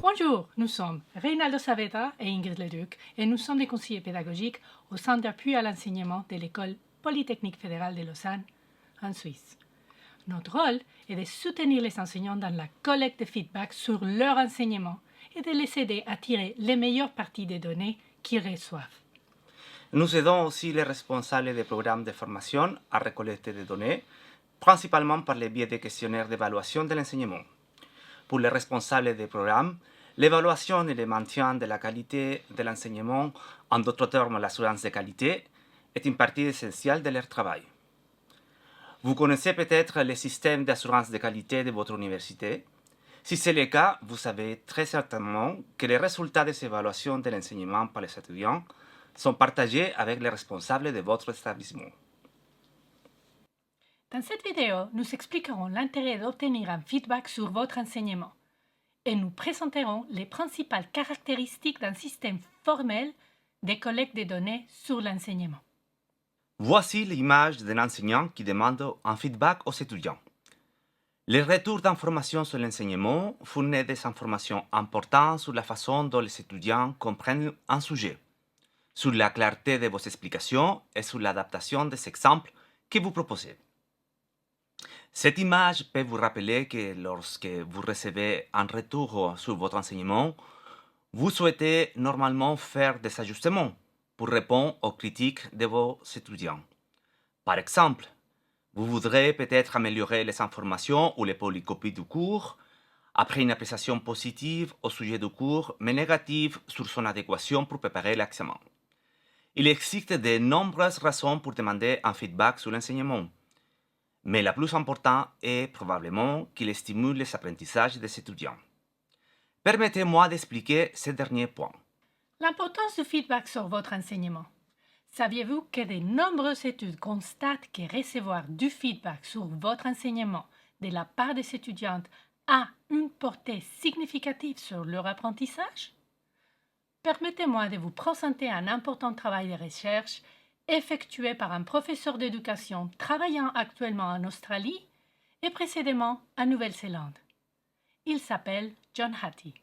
Bonjour, nous sommes Reynaldo Saavedra et Ingrid Leduc et nous sommes des conseillers pédagogiques au Centre d'appui à l'enseignement de l'École polytechnique fédérale de Lausanne, en Suisse. Notre rôle est de soutenir les enseignants dans la collecte de feedback sur leur enseignement et de les aider à tirer les meilleures parties des données qu'ils reçoivent. Nous aidons aussi les responsables des programmes de formation à récolter des données, principalement par le biais des questionnaires d'évaluation de l'enseignement. Pour les responsables des programmes, l'évaluation et le maintien de la qualité de l'enseignement, en d'autres termes l'assurance de qualité, est une partie essentielle de leur travail. Vous connaissez peut-être le système d'assurance de qualité de votre université. Si c'est le cas, vous savez très certainement que les résultats des évaluations de l'enseignement par les étudiants sont partagés avec les responsables de votre établissement. Dans cette vidéo, nous expliquerons l'intérêt d'obtenir un feedback sur votre enseignement et nous présenterons les principales caractéristiques d'un système formel de collecte de données sur l'enseignement. Voici l'image d'un enseignant qui demande un feedback aux étudiants. Les retours d'informations sur l'enseignement fournissent des informations importantes sur la façon dont les étudiants comprennent un sujet, sur la clarté de vos explications et sur l'adaptation des exemples que vous proposez. Cette image peut vous rappeler que lorsque vous recevez un retour sur votre enseignement, vous souhaitez normalement faire des ajustements pour répondre aux critiques de vos étudiants. Par exemple, vous voudrez peut-être améliorer les informations ou les polycopies du cours, après une appréciation positive au sujet du cours, mais négative sur son adéquation pour préparer l'examen. Il existe de nombreuses raisons pour demander un feedback sur l'enseignement, mais la plus importante est probablement qu'il stimule les apprentissages des étudiants. Permettez-moi d'expliquer ce dernier point. L'importance du feedback sur votre enseignement. Saviez-vous que de nombreuses études constatent que recevoir du feedback sur votre enseignement de la part des étudiantes a une portée significative sur leur apprentissage? Permettez-moi de vous présenter un important travail de recherche effectué par un professeur d'éducation travaillant actuellement en Australie et précédemment en Nouvelle-Zélande. Il s'appelle John Hattie.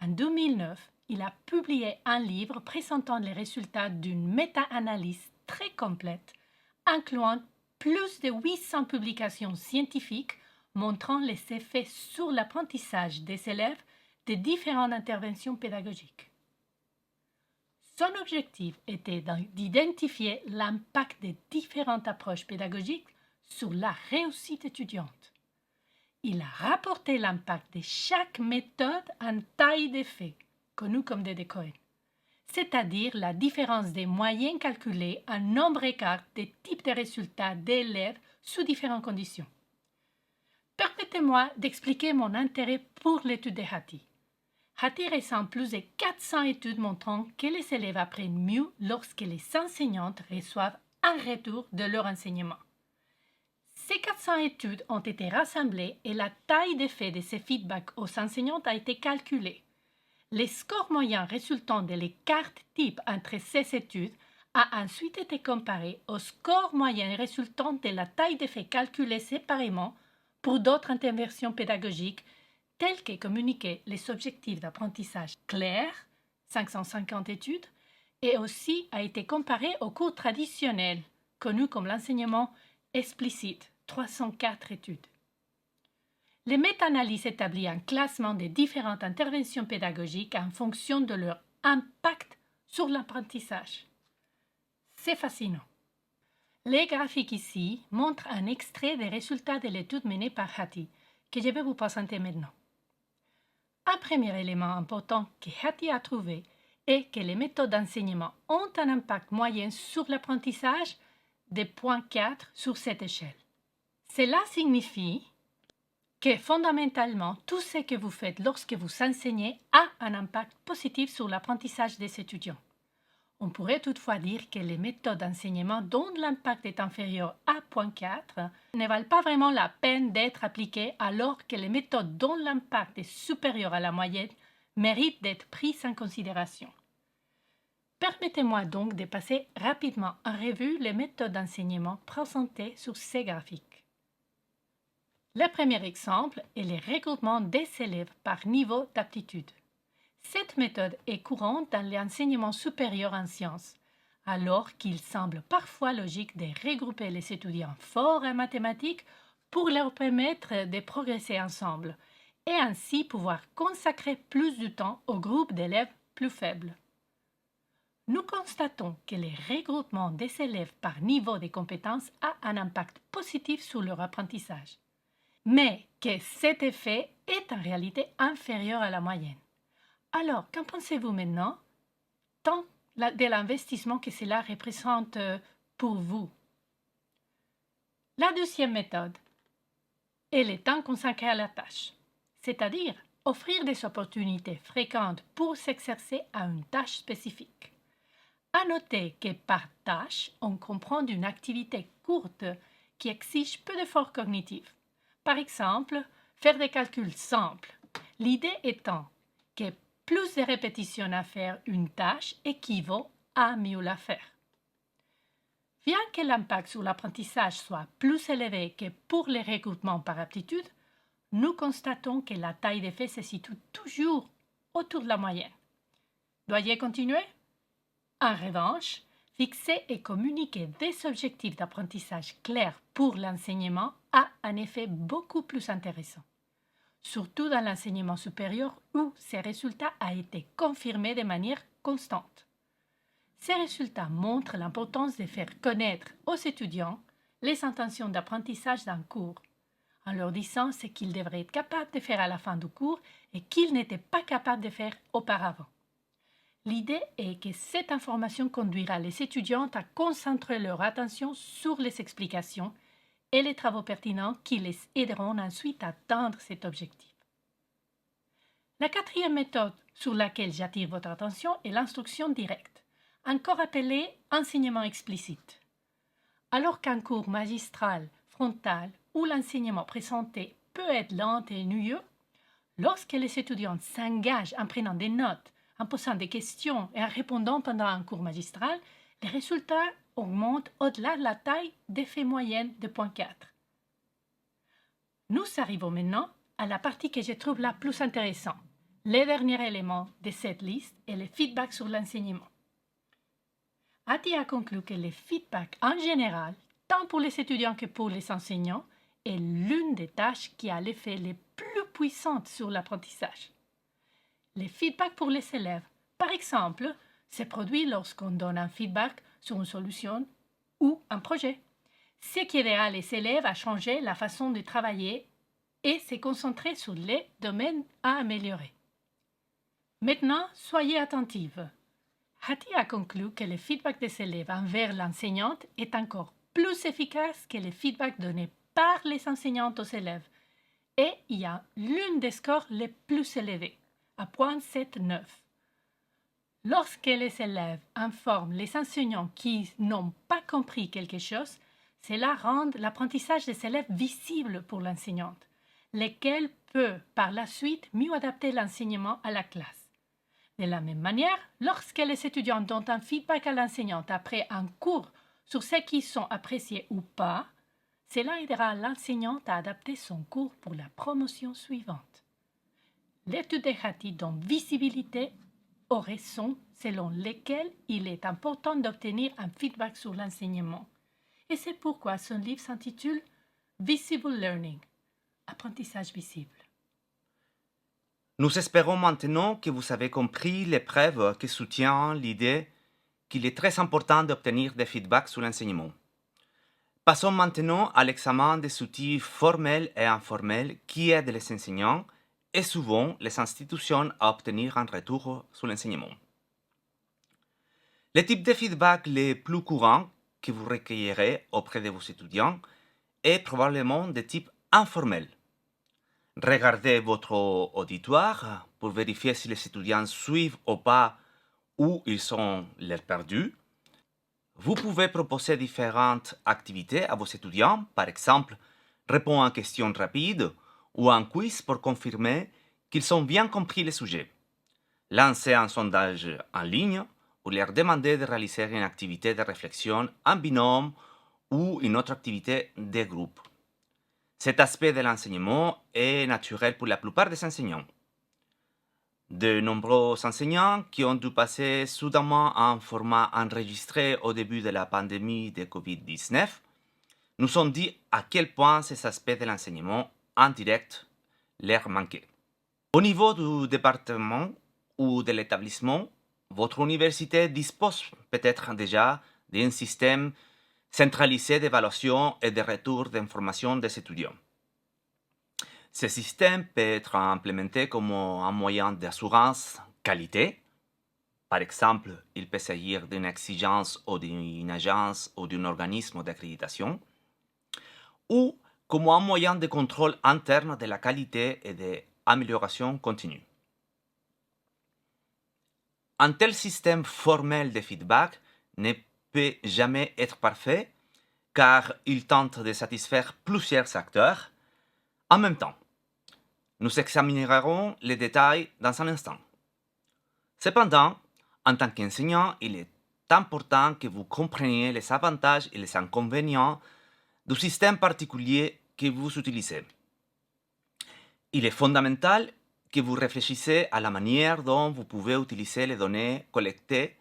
En 2009, il a publié un livre présentant les résultats d'une méta-analyse très complète, incluant plus de 800 publications scientifiques montrant les effets sur l'apprentissage des élèves de différentes interventions pédagogiques. Son objectif était d'identifier l'impact des différentes approches pédagogiques sur la réussite étudiante. Il a rapporté l'impact de chaque méthode en taille d'effet, connue comme des DDCOE, c'est-à-dire la différence des moyens calculés en nombre écart des types de résultats d'élèves sous différentes conditions. Permettez-moi d'expliquer mon intérêt pour l'étude de Hattie. Hattie rassemble plus de 400 études montrant que les élèves apprennent mieux lorsque les enseignantes reçoivent un retour de leur enseignement. Ces 400 études ont été rassemblées et la taille d'effet de ces feedbacks aux enseignantes a été calculée. Les scores moyens résultant de l'écart type entre ces études a ensuite été comparé aux scores moyens résultant de la taille d'effet calculée séparément pour d'autres interventions pédagogiques telles que communiquer les objectifs d'apprentissage clairs, 550 études, et aussi a été comparé aux cours traditionnels, connus comme l'enseignement explicite, 304 études. Les méta-analyses établissent un classement des différentes interventions pédagogiques en fonction de leur impact sur l'apprentissage. C'est fascinant. Les graphiques ici montrent un extrait des résultats de l'étude menée par Hattie, que je vais vous présenter maintenant. Un premier élément important que Hattie a trouvé est que les méthodes d'enseignement ont un impact moyen sur l'apprentissage de 0,4 sur cette échelle. Cela signifie que fondamentalement, tout ce que vous faites lorsque vous enseignez a un impact positif sur l'apprentissage des étudiants. On pourrait toutefois dire que les méthodes d'enseignement dont l'impact est inférieur à 0,4 ne valent pas vraiment la peine d'être appliquées alors que les méthodes dont l'impact est supérieur à la moyenne méritent d'être prises en considération. Permettez-moi donc de passer rapidement en revue les méthodes d'enseignement présentées sur ces graphiques. Le premier exemple est le regroupement des élèves par niveau d'aptitude. Cette méthode est courante dans l'enseignement supérieur en sciences, alors qu'il semble parfois logique de regrouper les étudiants forts en mathématiques pour leur permettre de progresser ensemble et ainsi pouvoir consacrer plus de temps au groupe d'élèves plus faibles. Nous constatons que le regroupement des élèves par niveau de compétences a un impact positif sur leur apprentissage, mais que cet effet est en réalité inférieur à la moyenne. Alors, qu'en pensez-vous maintenant de l'investissement que cela représente pour vous? La deuxième méthode est le temps consacré à la tâche, c'est-à-dire offrir des opportunités fréquentes pour s'exercer à une tâche spécifique. À noter que par tâche, on comprend une activité courte qui exige peu d'efforts cognitifs. Par exemple, faire des calculs simples. L'idée étant que plus de répétitions à faire une tâche équivaut à mieux la faire. Bien que l'impact sur l'apprentissage soit plus élevé que pour les regroupements par aptitude, nous constatons que la taille d'effet se situe toujours autour de la moyenne. Dois-je continuer? En revanche, fixer et communiquer des objectifs d'apprentissage clairs pour l'enseignement a un effet beaucoup plus intéressant, surtout dans l'enseignement supérieur où ces résultats ont été confirmés de manière constante. Ces résultats montrent l'importance de faire connaître aux étudiants les intentions d'apprentissage d'un cours, en leur disant ce qu'ils devraient être capables de faire à la fin du cours et qu'ils n'étaient pas capables de faire auparavant. L'idée est que cette information conduira les étudiants à concentrer leur attention sur les explications et les travaux pertinents qui les aideront ensuite à atteindre cet objectif. La quatrième méthode sur laquelle j'attire votre attention est l'instruction directe, encore appelée enseignement explicite. Alors qu'un cours magistral, frontal ou l'enseignement présenté peut être lent et ennuyeux, lorsque les étudiants s'engagent en prenant des notes, en posant des questions et en répondant pendant un cours magistral, les résultats augmentent au-delà de la taille d'effet moyenne de 0.4. Nous arrivons maintenant à la partie que je trouve la plus intéressante. Le dernier élément de cette liste est le feedback sur l'enseignement. Hattie a conclu que le feedback en général, tant pour les étudiants que pour les enseignants, est l'une des tâches qui a l'effet le plus puissant sur l'apprentissage. Le feedback pour les élèves, par exemple, se produit lorsqu'on donne un feedback sur une solution ou un projet, ce qui aidera les élèves à changer la façon de travailler et se concentrer sur les domaines à améliorer. Maintenant, soyez attentifs. Hattie a conclu que le feedback des élèves envers l'enseignante est encore plus efficace que le feedback donné par les enseignantes aux élèves et il y a l'une des scores les plus élevés, à 0.79. Lorsque les élèves informent les enseignants qui n'ont pas compris quelque chose, cela rend l'apprentissage des élèves visible pour l'enseignante, lequel peut par la suite mieux adapter l'enseignement à la classe. De la même manière, lorsque les étudiants donnent un feedback à l'enseignante après un cours sur ce qu'ils sont appréciés ou pas, cela aidera l'enseignante à adapter son cours pour la promotion suivante. L'étude de Hattie donne visibilité aux raisons selon lesquelles il est important d'obtenir un feedback sur l'enseignement. Et c'est pourquoi son livre s'intitule Visible Learning, apprentissage visible. Nous espérons maintenant que vous avez compris les preuves qui soutiennent l'idée qu'il est très important d'obtenir des feedbacks sur l'enseignement. Passons maintenant à l'examen des outils formels et informels qui aident les enseignants et souvent les institutions à obtenir un retour sur l'enseignement. Le type de feedback le plus courant que vous recueillerez auprès de vos étudiants est probablement de type informel. Regardez votre auditoire pour vérifier si les étudiants suivent ou pas où ils sont l'air perdus. Vous pouvez proposer différentes activités à vos étudiants, par exemple, répondre à une question rapide ou un quiz pour confirmer qu'ils ont bien compris le sujet. Lancez un sondage en ligne ou leur demander de réaliser une activité de réflexion en binôme ou une autre activité de groupe. Cet aspect de l'enseignement est naturel pour la plupart des enseignants. De nombreux enseignants qui ont dû passer soudainement à un format enregistré au début de la pandémie de COVID-19 nous ont dit à quel point ces aspects de l'enseignement en direct leur manquaient. Au niveau du département ou de l'établissement, votre université dispose peut-être déjà d'un système centralisé d'évaluation et de retour d'informations des étudiants. Ce système peut être implémenté comme un moyen d'assurance qualité. Par exemple, il peut s'agir d'une exigence ou d'une agence ou d'un organisme d'accréditation, ou comme un moyen de contrôle interne de la qualité et d'amélioration continue. Un tel système formel de feedback ne peut jamais être parfait car il tente de satisfaire plusieurs acteurs en même temps. Nous examinerons les détails dans un instant. Cependant, en tant qu'enseignant, il est important que vous compreniez les avantages et les inconvénients du système particulier que vous utilisez. Il est fondamental que vous réfléchissiez à la manière dont vous pouvez utiliser les données collectées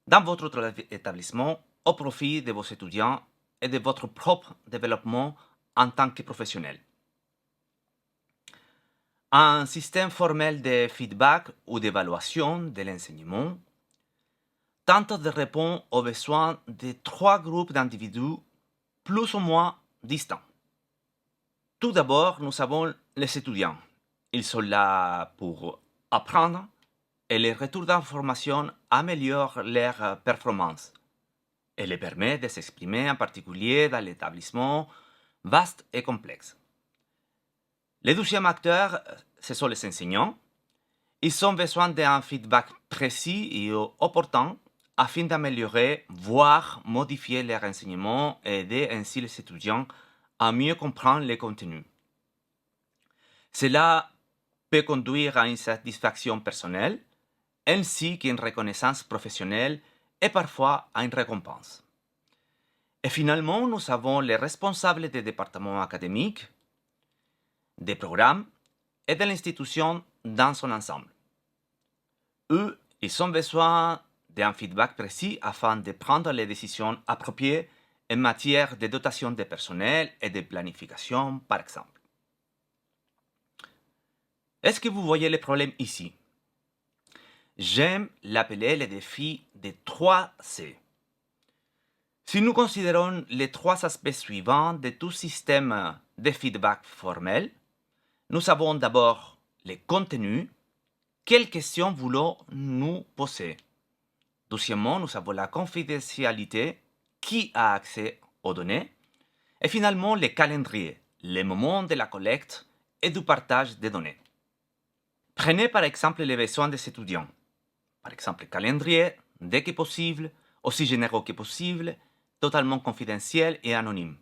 dans votre établissement au profit de vos étudiants et de votre propre développement en tant que professionnel. Un système formel de feedback ou d'évaluation de l'enseignement tente de répondre aux besoins de trois groupes d'individus plus ou moins distants. Tout d'abord, nous avons les étudiants. Ils sont là pour apprendre et les retours d'informations améliorent leur performance et les permet de s'exprimer en particulier dans l'établissement vaste et complexe. Le deuxième acteur, ce sont les enseignants. Ils ont besoin d'un feedback précis et opportun afin d'améliorer, voire modifier leur enseignement et aider ainsi les étudiants à mieux comprendre les contenus. Cela peut conduire à une satisfaction personnelle, ainsi qu'une reconnaissance professionnelle et parfois à une récompense. Et finalement, nous avons les responsables des départements académiques, des programmes et de l'institution dans son ensemble. Eux, ils ont besoin d'un feedback précis afin de prendre les décisions appropriées en matière de dotation de personnel et de planification, par exemple. Est-ce que vous voyez le problème ici? J'aime l'appeler le défi des 3 C. Si nous considérons les 3 aspects suivants de tout système de feedback formel, nous avons d'abord les contenus. Quelles questions voulons-nous poser? Deuxièmement, nous avons la confidentialité, qui a accès aux données? Et finalement, les calendriers, les moments de la collecte et du partage des données. Prenez par exemple les besoins des étudiants. Par exemple, calendrier, dès que possible, aussi généraux que possible, totalement confidentiel et anonyme.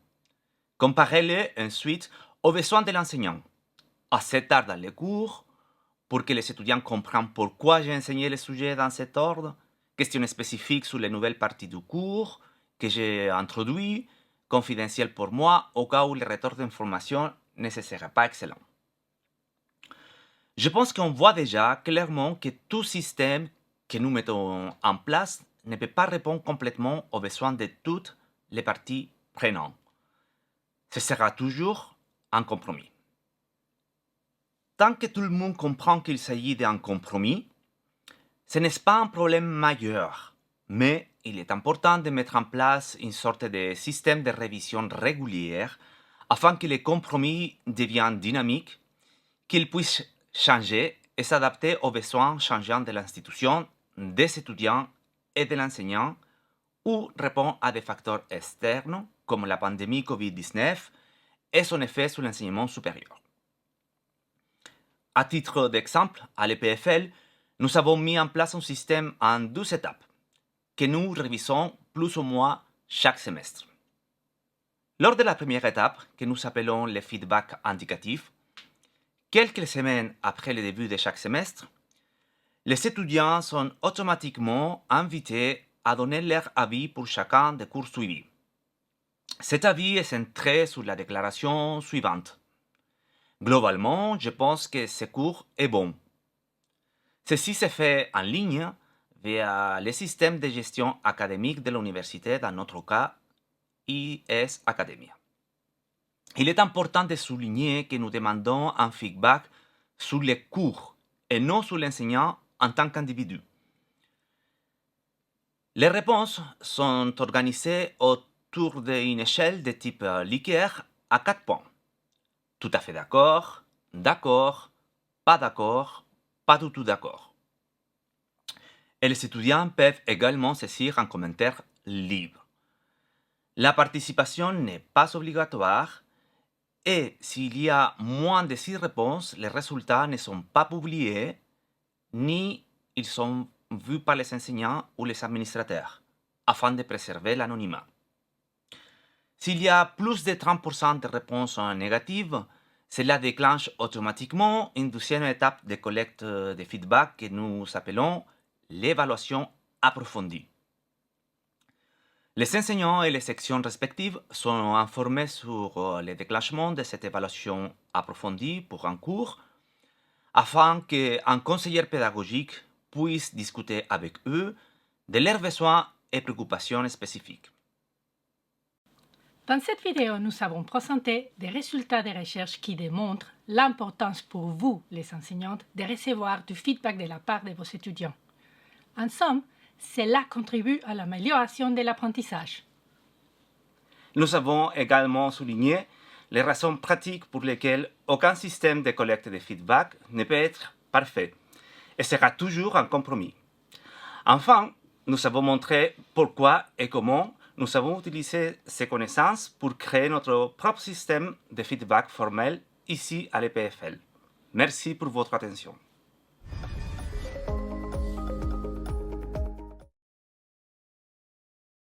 Comparez-les ensuite aux besoins de l'enseignant. Assez tard dans les cours, pour que les étudiants comprennent pourquoi j'ai enseigné le sujet dans cet ordre, questions spécifiques sur les nouvelles parties du cours que j'ai introduit, confidentiel pour moi, au cas où le retour d'information ne sera pas excellent. Je pense qu'on voit déjà clairement que tout système que nous mettons en place ne peut pas répondre complètement aux besoins de toutes les parties prenantes. Ce sera toujours un compromis. Tant que tout le monde comprend qu'il s'agit d'un compromis, ce n'est pas un problème majeur, mais il est important de mettre en place une sorte de système de révision régulière afin que les compromis deviennent dynamiques, qu'ils puissent changer et s'adapter aux besoins changeants de l'institution, des étudiants et de l'enseignant, ou répondre à des facteurs externes comme la pandémie COVID-19 et son effet sur l'enseignement supérieur. À titre d'exemple, à l'EPFL, nous avons mis en place un système en 2 étapes que nous révisons plus ou moins chaque semestre. Lors de la première étape, que nous appelons le feedback indicatif, quelques semaines après le début de chaque semestre, les étudiants sont automatiquement invités à donner leur avis pour chacun des cours suivis. Cet avis est centré sur la déclaration suivante. Globalement, je pense que ce cours est bon. Ceci se fait en ligne via le système de gestion académique de l'université, dans notre cas, IS Academia. Il est important de souligner que nous demandons un feedback sur les cours et non sur l'enseignant en tant qu'individu. Les réponses sont organisées autour d'une échelle de type Likert à 4 points. Tout à fait d'accord, pas du tout d'accord. Et les étudiants peuvent également saisir un commentaire libre. La participation n'est pas obligatoire et s'il y a moins de 6 réponses, les résultats ne sont pas publiés ni ils sont vus par les enseignants ou les administrateurs, afin de préserver l'anonymat. S'il y a plus de 30% de réponses négatives, cela déclenche automatiquement une deuxième étape de collecte de feedback que nous appelons l'évaluation approfondie. Les enseignants et les sections respectives sont informés sur le déclenchement de cette évaluation approfondie pour un cours, afin qu'un conseiller pédagogique puisse discuter avec eux de leurs besoins et préoccupations spécifiques. Dans cette vidéo, nous avons présenté des résultats de recherche qui démontrent l'importance pour vous, les enseignantes, de recevoir du feedback de la part de vos étudiants. En somme, cela contribue à l'amélioration de l'apprentissage. Nous avons également souligné les raisons pratiques pour lesquelles aucun système de collecte de feedback ne peut être parfait et sera toujours un compromis. Enfin, nous avons montré pourquoi et comment nous avons utilisé ces connaissances pour créer notre propre système de feedback formel ici à l'EPFL. Merci pour votre attention.